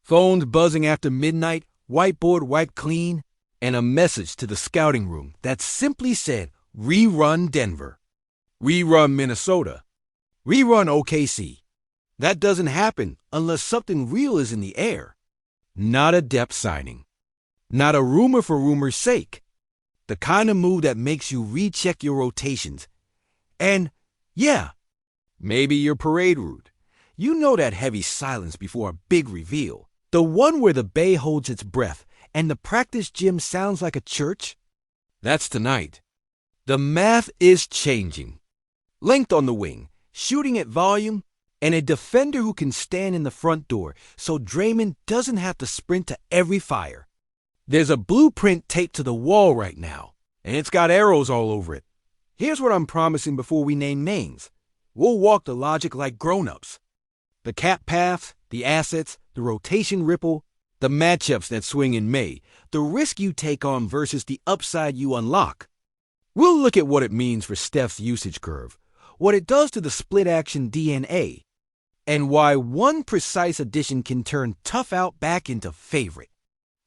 Phones buzzing after midnight, whiteboard wiped clean, and a message to the scouting room that simply said, "Rerun Denver. Rerun Minnesota. Rerun OKC." That doesn't happen unless something real is in the air. Not a depth signing. Not a rumor for rumor's sake. The kind of move that makes you recheck your rotations. And, yeah, maybe your parade route. You know that heavy silence before a big reveal. The one where the bay holds its breath and the practice gym sounds like a church? That's tonight. The math is changing. Length on the wing, shooting at volume, and a defender who can stand in the front door so Draymond doesn't have to sprint to every fire. There's a blueprint taped to the wall right now, and it's got arrows all over it. Here's what I'm promising before we name names. We'll walk the logic like grown-ups. The cap paths, the assets, the rotation ripple, the matchups that swing in May, the risk you take on versus the upside you unlock. We'll look at what it means for Steph's usage curve, what it does to the split-action DNA, and why one precise addition can turn tough out back into favorite.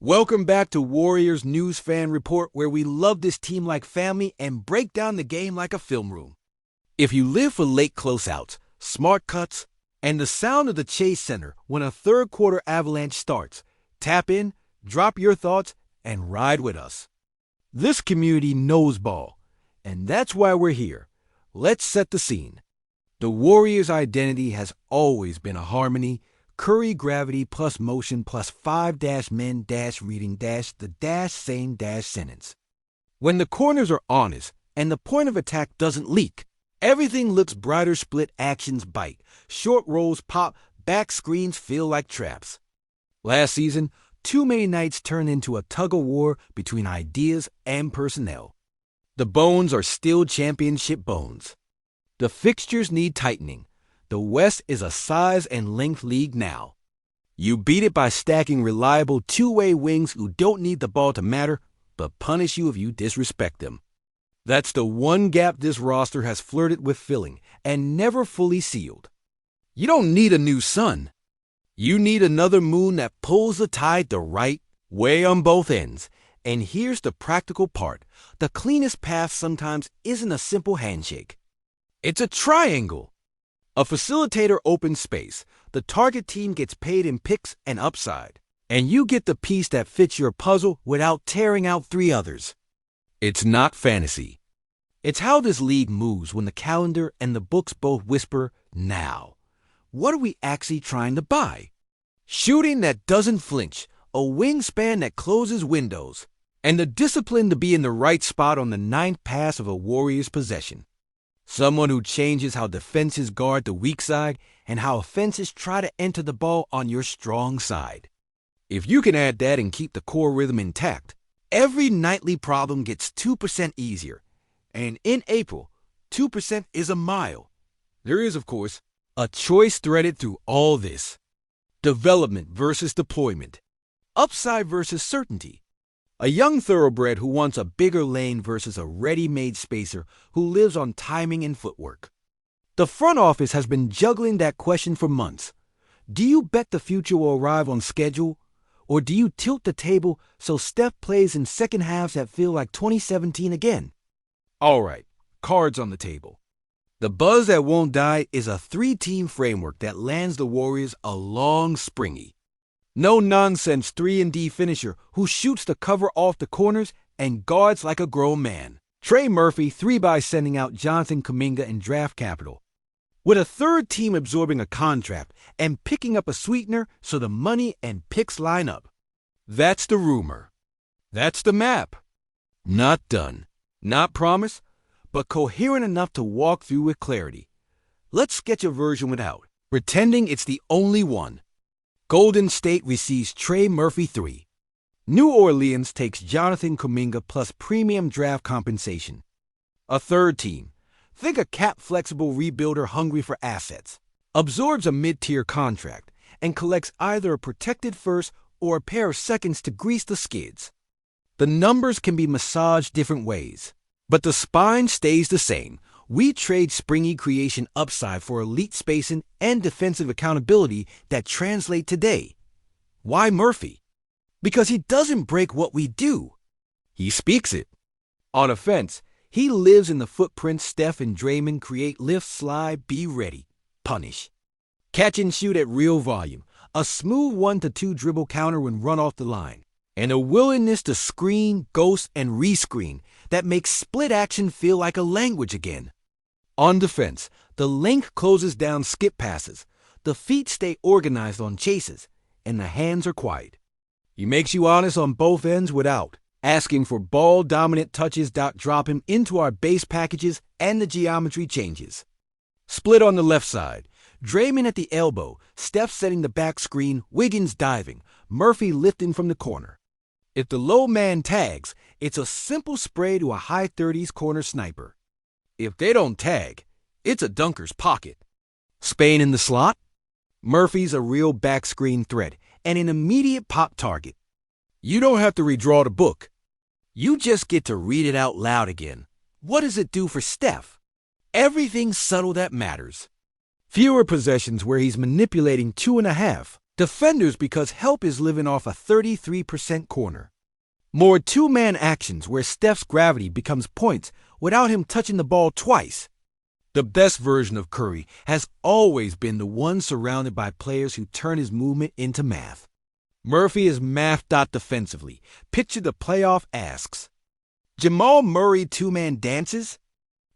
Welcome back to Warriors News Fan Report, where we love this team like family and break down the game like a film room. If you live for late closeouts, smart cuts, and the sound of the chase center when a third-quarter avalanche starts, tap in, drop your thoughts, and ride with us. This community knows ball, and that's why we're here. Let's set the scene. The Warriors' identity has always been a harmony, Curry gravity plus motion plus 5-men-reading-the-same-sentence. When the corners are honest and the point of attack doesn't leak, everything looks brighter. Split actions bite, short rolls pop, back screens feel like traps. Last season, too many nights turned into a tug-of-war between ideas and personnel. The bones are still championship bones. The fixtures need tightening. The West is a size and length league now. You beat it by stacking reliable two-way wings who don't need the ball to matter, but punish you if you disrespect them. That's the one gap this roster has flirted with filling and never fully sealed. You don't need a new sun. You need another moon that pulls the tide the right way on both ends. And here's the practical part. The cleanest path sometimes isn't a simple handshake. It's a triangle. A facilitator opens space. The target team gets paid in picks and upside. And you get the piece that fits your puzzle without tearing out three others. It's not fantasy. It's how this league moves when the calendar and the books both whisper, now. What are we actually trying to buy? Shooting that doesn't flinch, a wingspan that closes windows, and the discipline to be in the right spot on the ninth pass of a Warriors possession. Someone who changes how defenses guard the weak side and how offenses try to enter the ball on your strong side. If you can add that and keep the core rhythm intact, every nightly problem gets 2% easier. And in April, 2% is a mile. There is, of course, a choice threaded through all this. Development versus deployment. Upside versus certainty. A young thoroughbred who wants a bigger lane versus a ready-made spacer who lives on timing and footwork. The front office has been juggling that question for months. Do you bet the future will arrive on schedule? Or do you tilt the table so Steph plays in second halves that feel like 2017 again? All right, cards on the table. The buzz that won't die is a three-team framework that lands the Warriors along springy. No-nonsense 3-and-D finisher who shoots the cover off the corners and guards like a grown man. Trey Murphy 3 by sending out Jonathan Kuminga in draft capital. With a third team absorbing a contract and picking up a sweetener so the money and picks line up. That's the rumor. That's the map. Not done. Not promised, but coherent enough to walk through with clarity. Let's sketch a version without, pretending it's the only one. Golden State receives Trey Murphy 3. New Orleans takes Jonathan Kuminga plus premium draft compensation. A third team, think a cap-flexible rebuilder hungry for assets, absorbs a mid-tier contract and collects either a protected first or a pair of seconds to grease the skids. The numbers can be massaged different ways, but the spine stays the same. We trade springy creation upside for elite spacing and defensive accountability that translate today. Why Murphy? Because he doesn't break what we do. He speaks it. On offense, he lives in the footprints Steph and Draymond create: lift, slide, be ready, punish. Catch and shoot at real volume, a smooth 1-2 dribble counter when run off the line, and a willingness to screen, ghost, and rescreen that makes split action feel like a language again. On defense, the length closes down skip passes, the feet stay organized on chases, and the hands are quiet. He makes you honest on both ends without asking for ball-dominant touches. Drop him into our base packages and the geometry changes. Split on the left side. Draymond at the elbow, Steph setting the back screen, Wiggins diving, Murphy lifting from the corner. If the low man tags, it's a simple spray to a high 30s corner sniper. If they don't tag, it's a dunker's pocket. Spain in the slot? Murphy's a real back screen threat and an immediate pop target. You don't have to redraw the book. You just get to read it out loud again. What does it do for Steph? Everything subtle that matters. Fewer possessions where he's manipulating 2.5 defenders because help is living off a 33% corner. More two-man actions where Steph's gravity becomes points without him touching the ball twice. The best version of Curry has always been the one surrounded by players who turn his movement into math. Murphy is math. Defensively. Picture the playoff asks. Jamal Murray two-man dances?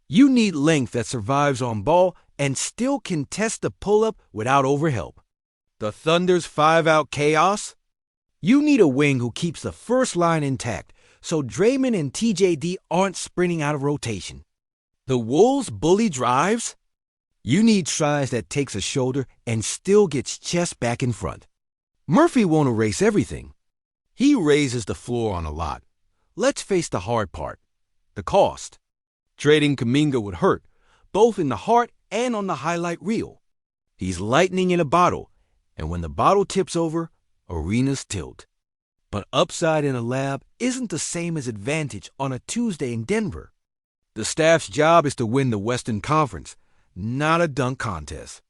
You need length that survives on ball and still can test the pull-up without overhelp. The Thunder's 5-out chaos? You need a wing who keeps the first line intact so Draymond and TJD aren't sprinting out of rotation. The Wolves' bully drives? You need size that takes a shoulder and still gets chest back in front. Murphy won't erase everything. He raises the floor on a lot. Let's face the hard part, the cost. Trading Kuminga would hurt, both in the heart and on the highlight reel. He's lightning in a bottle, and when the bottle tips over, arenas tilt. But upside in a lab isn't the same as advantage on a Tuesday in Denver. The staff's job is to win the Western Conference, not a dunk contest.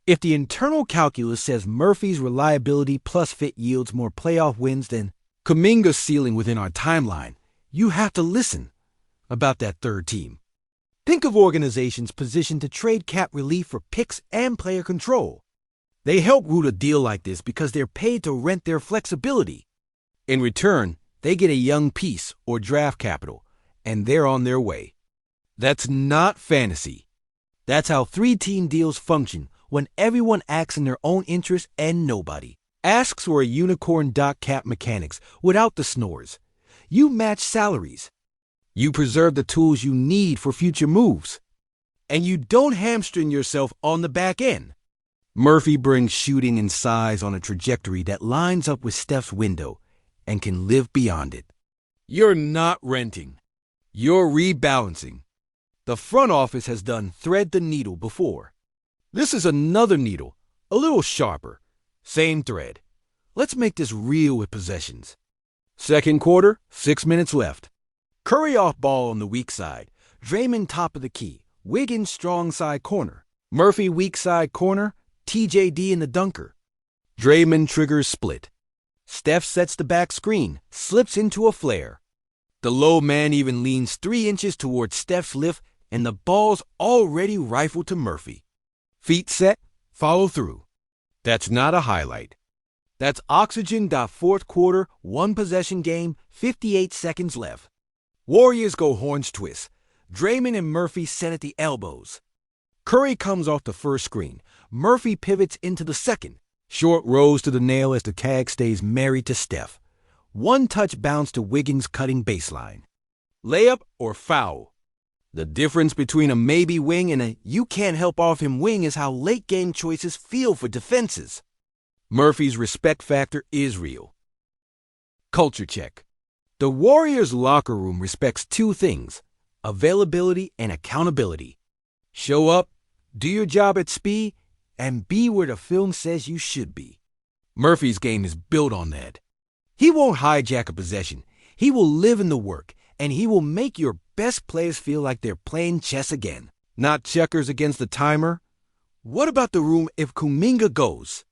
If the internal calculus says Murphy's reliability plus fit yields more playoff wins than Kuminga's ceiling within our timeline, you have to listen. About that third team. Think of organizations positioned to trade cap relief for picks and player control. They help root a deal like this because they're paid to rent their flexibility. In return, they get a young piece or draft capital, and they're on their way. That's not fantasy. That's how three-team deals function when everyone acts in their own interest and nobody asks for a unicorn. Cap mechanics without the snores. You match salaries. You preserve the tools you need for future moves. And you don't hamstring yourself on the back end. Murphy brings shooting and size on a trajectory that lines up with Steph's window and can live beyond it. You're not renting. You're rebalancing. The front office has done thread the needle before. This is another needle, a little sharper. Same thread. Let's make this real with possessions. Second quarter, 6 minutes left. Curry off ball on the weak side. Draymond top of the key. Wiggins strong side corner. Murphy weak side corner. TJD in the dunker. Draymond triggers split. Steph sets the back screen. Slips into a flare. The low man even leans 3 inches towards Steph's lift, and the ball's already rifled to Murphy. Feet set. Follow through. That's not a highlight. That's oxygen. Fourth quarter, 1 possession game, 58 seconds left. Warriors go horns twist. Draymond and Murphy set at the elbows. Curry comes off the first screen. Murphy pivots into the second. Short rows to the nail as the tag stays married to Steph. 1 touch bounce to Wiggins cutting baseline. Layup or foul? The difference between a maybe wing and a you can't help off him wing is how late game choices feel for defenses. Murphy's respect factor is real. Culture check. The Warriors' locker room respects 2 things, availability and accountability. Show up, do your job at speed, and be where the film says you should be. Murphy's game is built on that. He won't hijack a possession. He will live in the work, and he will make your best players feel like they're playing chess again, not checkers against the timer. What about the room if Kuminga goes?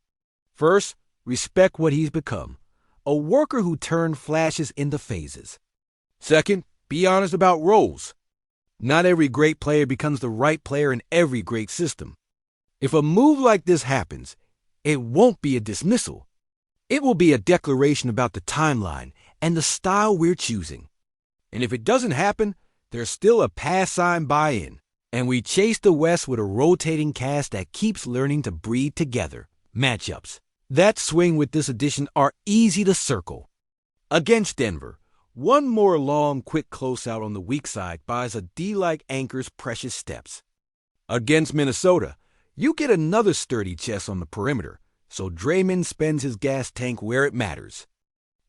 First, respect what he's become, a worker who turned flashes into phases. Second, be honest about roles. Not every great player becomes the right player in every great system. If a move like this happens, it won't be a dismissal. It will be a declaration about the timeline and the style we're choosing. And if it doesn't happen, there's still a pass sign buy-in. And we chase the West with a rotating cast that keeps learning to breathe together. Matchups that swing with this edition are easy to circle. Against Denver, one more long, quick closeout on the weak side buys a D-like anchor's precious steps. Against Minnesota, you get another sturdy chest on the perimeter, so Draymond spends his gas tank where it matters.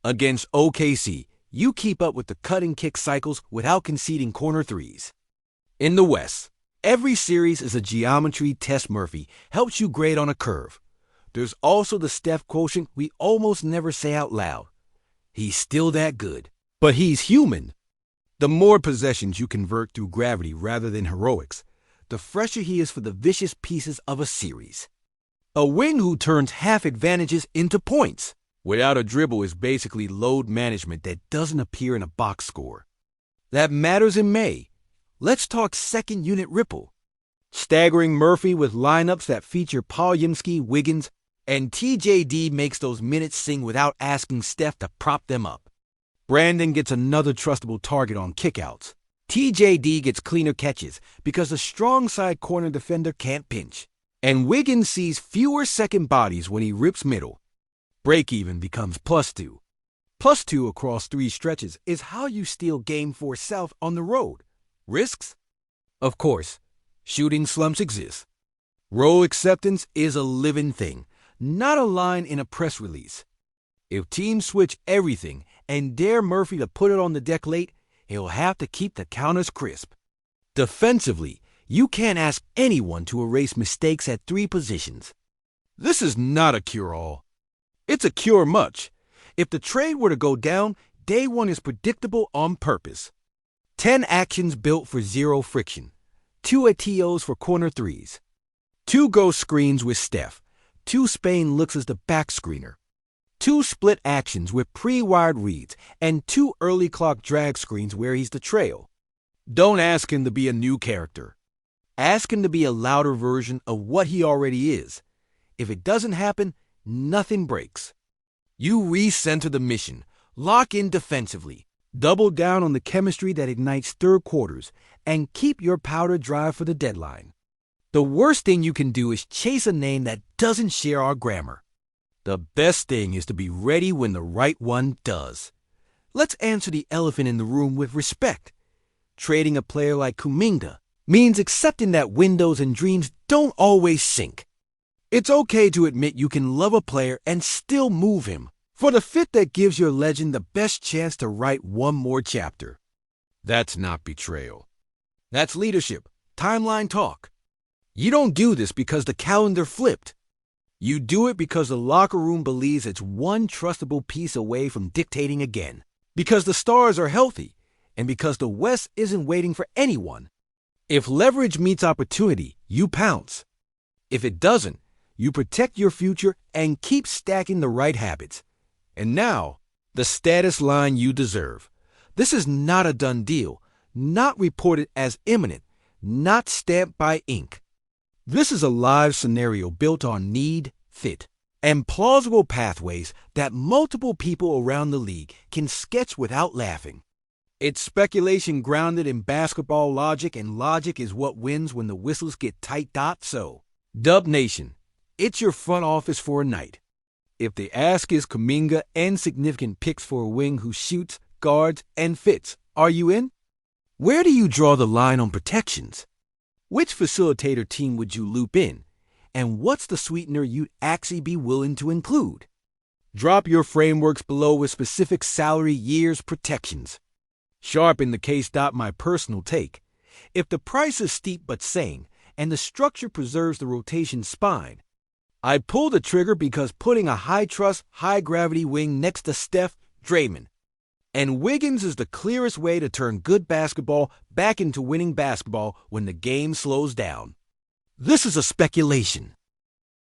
Against OKC, you keep up with the cutting kick cycles without conceding corner threes. In the West, every series is a geometry test. Murphy helps you grade on a curve. There's also the Steph quotient we almost never say out loud. He's still that good, but he's human. The more possessions you convert through gravity rather than heroics, the fresher he is for the vicious pieces of a series. A wing who turns half advantages into points without a dribble is basically load management that doesn't appear in a box score. That matters in May. Let's talk second unit ripple. Staggering Murphy with lineups that feature Polyemski, Wiggins, and TJD makes those minutes sing without asking Steph to prop them up. Brandon gets another trustable target on kickouts. TJD gets cleaner catches because the strong side corner defender can't pinch. And Wiggins sees fewer second bodies when he rips middle. Break-even becomes +2. +2 across 3 stretches is how you steal Game 4 South on the road. Risks? Of course, shooting slumps exist. Role acceptance is a living thing, not a line in a press release. If teams switch everything and dare Murphy to put it on the deck late, he'll have to keep the counters crisp. Defensively, you can't ask anyone to erase mistakes at 3 positions. This is not a cure-all. It's a cure much. If the trade were to go down, day one is predictable on purpose. 10 actions built for 0 friction. 2 ATOs for corner threes. 2 ghost screens with Steph. 2 Spain looks as the back screener. 2 split actions with pre-wired reads, and 2 early clock drag screens where he's the trail. Don't ask him to be a new character. Ask him to be a louder version of what he already is. If it doesn't happen, nothing breaks. You recenter the mission, lock in defensively, double down on the chemistry that ignites third quarters, and keep your powder dry for the deadline. The worst thing you can do is chase a name that doesn't share our grammar. The best thing is to be ready when the right one does. Let's answer the elephant in the room with respect. Trading a player like Kuminga means accepting that windows and dreams don't always sync. It's okay to admit you can love a player and still move him for the fit that gives your legend the best chance to write one more chapter. That's not betrayal. That's leadership, timeline talk. You don't do this because the calendar flipped. You do it because the locker room believes it's one trustable piece away from dictating again, because the stars are healthy, and because the West isn't waiting for anyone. If leverage meets opportunity, you pounce. If it doesn't, you protect your future and keep stacking the right habits. And now, the status line you deserve. This is not a done deal, not reported as imminent, not stamped by ink. This is a live scenario built on need, fit, and plausible pathways that multiple people around the league can sketch without laughing. It's speculation grounded in basketball logic, and logic is what wins when the whistles get tight. So, Dub Nation, it's your front office for a night. If the ask is Kuminga and significant picks for a wing who shoots, guards, and fits, are you in? Where do you draw the line on protections? Which facilitator team would you loop in? And what's the sweetener you'd actually be willing to include? Drop your frameworks below with specific salary, years, protections. Sharpen the case. My personal take. If the price is steep but sane, and the structure preserves the rotation spine, I'd pull the trigger because putting a high-trust, high-gravity wing next to Steph, Draymond, and Wiggins is the clearest way to turn good basketball back into winning basketball when the game slows down. This is a speculation.